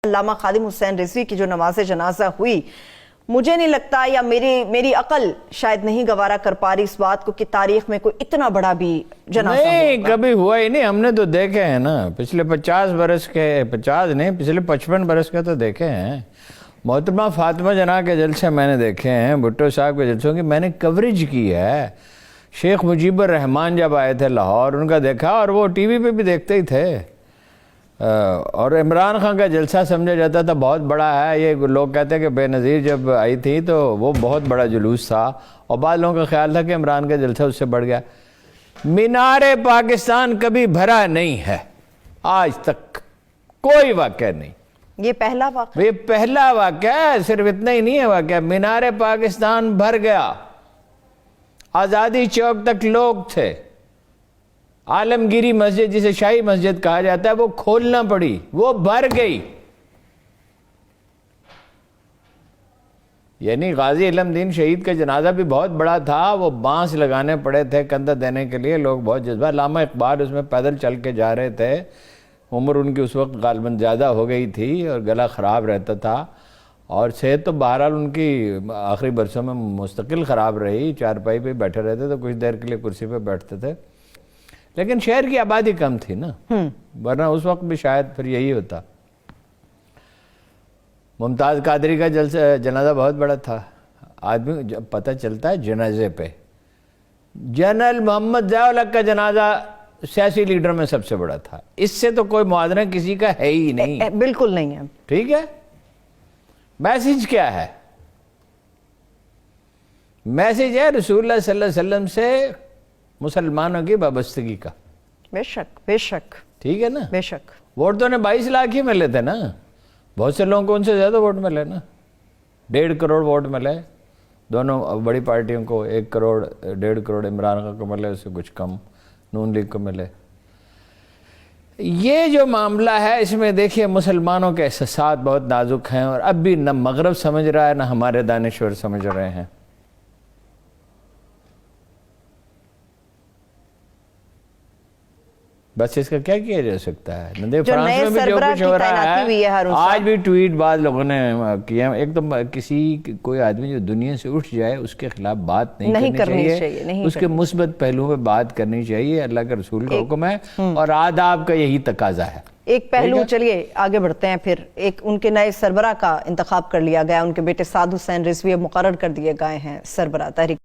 علامہ خادم حسین رضوی کی جو نماز جنازہ ہوئی، مجھے نہیں لگتا یا میری عقل شاید نہیں گوارا کر پا رہی اس بات کو کہ تاریخ میں کوئی اتنا بڑا بھی جنازہ نہیں کبھی ہوا ہی نہیں. ہم نے تو دیکھے ہیں نا پچھلے 50 برس کے، 50 نہیں پچھلے 55 برس کے تو دیکھے ہیں. محترمہ فاطمہ جناح کے جلسے میں نے دیکھے ہیں، بھٹو صاحب کے جلسوں کی میں نے کوریج کی ہے. شیخ مجیب الرحمان جب آئے تھے لاہور ان کا دیکھا، اور وہ ٹی وی پہ بھی دیکھتے ہی تھے. اور عمران خان کا جلسہ سمجھا جاتا تھا بہت بڑا ہے. یہ لوگ کہتے ہیں کہ بے نظیر جب آئی تھی تو وہ بہت بڑا جلوس تھا، اور بعض لوگوں کا خیال تھا کہ عمران کا جلسہ اس سے بڑھ گیا. مینار پاکستان کبھی بھرا نہیں ہے آج تک، کوئی واقعہ نہیں. یہ پہلا واقعہ، یہ پہلا واقعہ ہے. صرف اتنا ہی نہیں ہے واقعہ، مینار پاکستان بھر گیا. آزادی چوک تک لوگ تھے. عالمگیری مسجد جسے شاہی مسجد کہا جاتا ہے وہ کھولنا پڑی، وہ بھر گئی. یعنی غازی علم دین شہید کا جنازہ بھی بہت بڑا تھا، وہ بانس لگانے پڑے تھے کندھا دینے کے لیے، لوگ بہت جذبہ. علامہ اقبال اس میں پیدل چل کے جا رہے تھے. عمر ان کی اس وقت غالباً زیادہ ہو گئی تھی اور گلا خراب رہتا تھا، اور صحت تو بہرحال ان کی آخری برسوں میں مستقل خراب رہی. چارپائی پہ بیٹھے رہتے تو کچھ دیر کے لیے کرسی پہ بیٹھتے تھے. لیکن شہر کی آبادی کم تھی نا، ورنہ اس وقت بھی شاید پھر یہی ہوتا. ممتاز قادری کا جنازہ بہت بڑا تھا. آدمی پتہ چلتا ہے جنازے پہ. جنرل محمد ضیاء الحق کا جنازہ سیاسی لیڈر میں سب سے بڑا تھا. اس سے تو کوئی موازنہ کسی کا ہے ہی نہیں. بالکل نہیں ہے. ٹھیک ہے. میسیج کیا ہے؟ میسیج ہے رسول اللہ صلی اللہ علیہ وسلم سے مسلمانوں کی وابستگی کا. بے شک بے شک. ٹھیک ہے نا. بے شک. ووٹ تو انہیں 22 لاکھ ہی ملے تھے نا. بہت سے لوگوں کو ان سے زیادہ ووٹ ملے نا. 1.5 کروڑ ووٹ ملے دونوں بڑی پارٹیوں کو. 1 کروڑ 1.5 کروڑ عمران خان کو ملے، اس سے کچھ کم نون لیگ کو ملے. یہ جو معاملہ ہے اس میں دیکھیے مسلمانوں کے احساسات بہت نازک ہیں، اور اب بھی نہ مغرب سمجھ رہا ہے نہ ہمارے دانشور سمجھ رہے ہیں. بس اس کا کیا کیا جا سکتا ہے؟ فرانس میں بھی جو کچھ ہو رہا ہے، آج بھی ٹویٹ بعض لوگوں نے کیا. ایک تو کوئی آدمی جو دنیا سے اٹھ جائے اس کے خلاف بات نہیں کرنی چاہیے، اس کے مثبت پہلوؤں پہ بات کرنی چاہیے. اللہ کے رسول کا حکم ہے اور آداب کا یہی تقاضا ہے. ایک پہلو چلیے آگے بڑھتے ہیں. پھر ایک ان کے نئے سربراہ کا انتخاب کر لیا گیا، ان کے بیٹے سعد حسین رضوی مقرر کر دیے گئے ہیں سربراہ تحریک